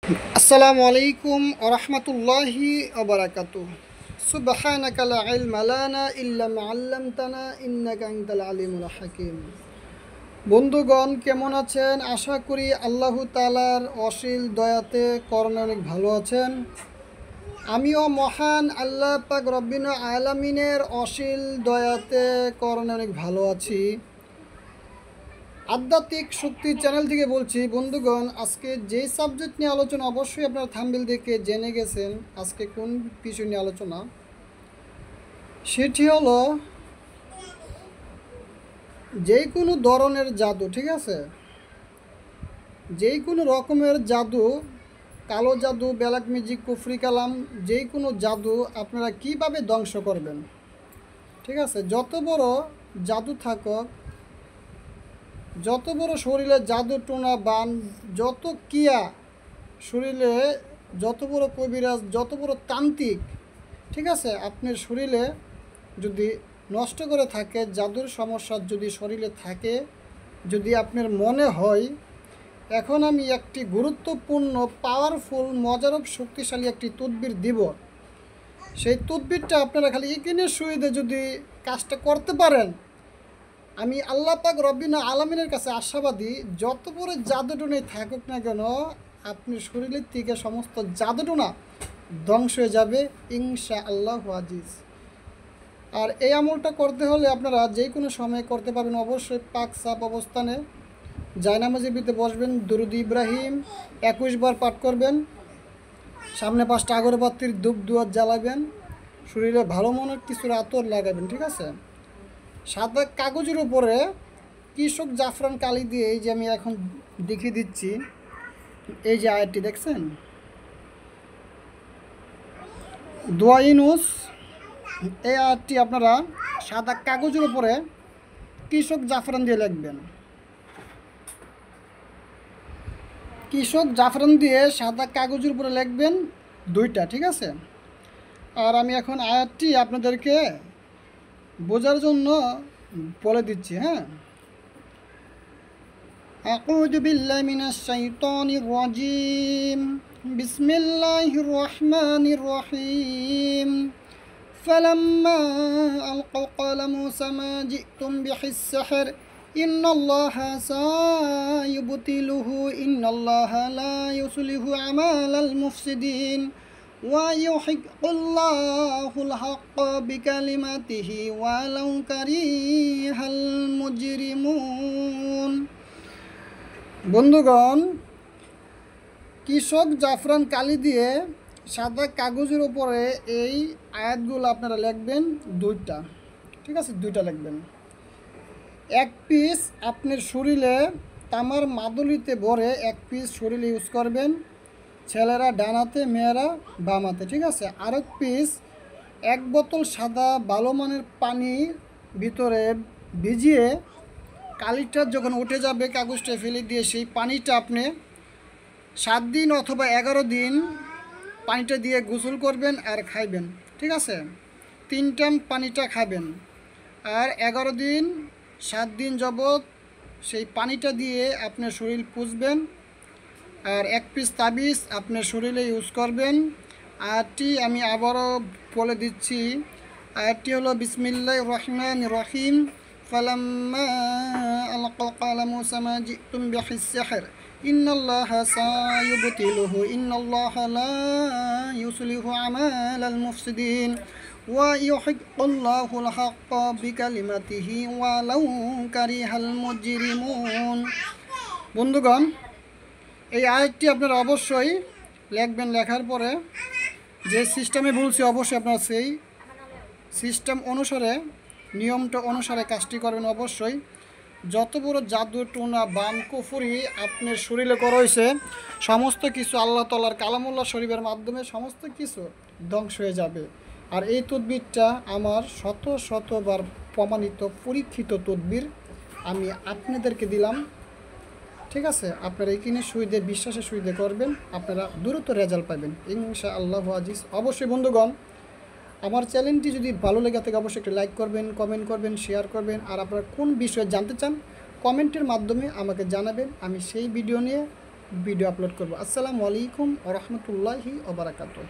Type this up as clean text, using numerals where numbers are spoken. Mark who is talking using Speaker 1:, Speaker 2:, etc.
Speaker 1: আসসালামু আলাইকুম ওয়া রাহমাতুল্লাহি ওয়া বারাকাতুহু। সুবহানাকা লা ইলমা লানা ইল্লা মা 'আল্লামতানা ইন্নাকা আনতাল আলিমুল হাকীম। বন্ধুগণ, কেমন আছেন? আশা করি আল্লাহ তাআলার অসীম দয়াতে করণে অনেক ভালো আছেন। আমিও মহান আল্লাহ পাক রব্বিল আলামিনের অসীম দয়াতে করণে অনেক ভালো আছি। আধ্যাত্মিক শক্তি চ্যানেল থেকে বলছি। বন্ধুগণ, আজকে যে সাবজেক্ট নিয়ে আলোচনা, অবশ্যই আপনারা থাম্বনেল দেখে জেনে গেছেন আজকে কোন বিষয় নিয়ে আলোচনা। সেটি হলো যে কোনো ধরনের জাদু, ঠিক আছে? যে কোনো রকমের জাদু, কালো জাদু, ব্ল্যাক ম্যাজিক, কুফরি কালাম, যে কোনো জাদু আপনারা কিভাবে ধ্বংস করবেন, ঠিক আছে? যত বড় জাদু থাকুক, যত বড় শরীরে জাদু টোনা বান, যত কিয়া শরীরে, যত বড় কবিরাজ, যত বড় তান্ত্রিক, ঠিক আছে, আপনার শরীরে যদি নষ্ট করে থাকে, জাদুর সমস্যা যদি শরীরে থাকে, যদি আপনার মনে হয় এখন আমি একটি গুরুত্বপূর্ণ, পাওয়ারফুল, মজারব, শক্তিশালী একটি তদবির দিব, সেই তদবিরটা আপনারা খালি ইকিনের সুবিধে যদি কাজটা করতে পারেন, আমি আল্লাহ পাক রব্বিল আলামিনের কাছে আশাবাদী, যত বড় জাদুটুনাই থাকুক না কেন, আপনার শরীরের থেকে সমস্ত জাদুটুনা ধ্বংস হয়ে যাবে ইনশাআল্লাহ আজিজ। আর এই আমলটা করতে হলে আপনারা যে কোনো সময় করতে পারবেন। অবশ্যই পাক সাপ অবস্থানে জায়নামাজের ভিতরে বসবেন, দুরুদ ইব্রাহিম 21 বার পাঠ করবেন, সামনে 5টা আগরবাতির ধূপ দুয়ার জ্বালাবেন, শরীরে ভালো মনের কিছুর আতর লাগাবেন, ঠিক আছে? সাদা কাগজের উপরে কৃষক জাফরান কালি দিয়ে, এই যে আমি এখন দেখিয়ে দিচ্ছি, এই যে আয়াতটি দেখছেন, দোয়া ইউনুস, এই আয়াতটি আপনারা সাদা কাগজের উপরে কৃষক জাফরান দিয়ে লিখবেন। কৃষক জাফরান দিয়ে সাদা কাগজের উপরে লিখবেন 2টা, ঠিক আছে? আর আমি এখন আয়াতটি আপনাদেরকে বোঝার জন্য বলে দিচ্ছি, হ্যাঁ। আউযু বিল্লাহি মিনাশ শাইতানির রাজিম। বিসমিল্লাহির রহমানির রহিম। فلما ألقوا قال موسى ما جئتم به السحر إن الله سيبطله إن الله لا يصلح أعمال المفسدين ويحق الله الحق بكلماته ولو كره المجرمون। বন্ধুগণ, কৃষক জাফরান কালি দিয়ে সাদা কাগজের উপরে এই আয়াতগুলো আপনারা লিখবেন 2টা, ঠিক আছে? 2টা লিখবেন। 1 পিস আপনার শরীরে তামার মাদুলিতে ভরে 1 পিস শরীরে ইউজ করবেন, ছেলেরা ডান হাতে, মেয়েরা বাম হাতে, ঠিক আছে? আরেক পিস 1 বোতল সাদা ভালো মানের পানির ভিতরে ভিজিয়ে কালিটা যখন উঠে যাবে কাগজটা ফেলে দিয়ে সেই পানিটা আপনি 7 দিন অথবা 11 দিন পানিটা দিয়ে গোসল করবেন আর খাইবেন, ঠিক আছে? 3 টাইম পানিটা খাবেন আর 11 দিন 7 দিন যাবত সেই পানিটা দিয়ে আপনার শরীর পুষবেন। আর 1 পিস তাবিজ আপনার শরীরে ইউজ করবেন। আয়াতটি আমি আবারও বলে দিচ্ছি, আয়াতটি হলো বিসমিল্লাহির রহমানির রহিম। ফালাম্মা আলকা ক্বালা মূসা মা জিতুম বিহিস সিহর ইন্নাল্লাহা সায়ুবতিলুহু ইন্নাল্লাহা লা ইউসলিহু আমালাল মুফসিদিন ওয়া ইউহিক্কুল্লাহুল হাক্কা বিকালিমাতিহি ওয়ালাউ কারিহাল মুজরিমুন। বন্ধুগণ, এই আয়াতটি আপনারা অবশ্যই লিখবেন। লেখার পরে যে সিস্টেমে বলছি অবশ্যই আপনারা সেই সিস্টেম অনুসারে, নিয়মটা অনুসারে কাজটি করবেন। অবশ্যই যত বড় জাদু টোনা বান কুফরি আপনার শরীরে করা হয়েছে, সমস্ত কিছু আল্লাহ তাআলার কালামুল্লাহ শরীফের মাধ্যমে সমস্ত কিছু ধ্বংস হয়ে যাবে। আর এই তদবিরটা আমার শতবার প্রমাণিত, পরীক্ষিত তদবির আমি আপনাদেরকে দিলাম, ঠিক আছে? আপনারা এইখানে সুবিধে, বিশ্বাসের সুবিধে করবেন, আপনারা দ্রুত রেজাল্ট পাবেন ইনশাআল্লাহ আজিজ। অবশ্যই বন্ধুগণ, আমার চ্যানেলটি যদি ভালো লেগে থাকে অবশ্যই একটা লাইক করবেন, কমেন্ট করবেন, শেয়ার করবেন। আর আপনারা কোন বিষয়ে জানতে চান কমেন্টের মাধ্যমে আমাকে জানাবেন, আমি সেই ভিডিও নিয়ে ভিডিও আপলোড করব। আসসালামু আলাইকুম ওয়া রাহমাতুল্লাহি ওয়া বারাকাতুহু।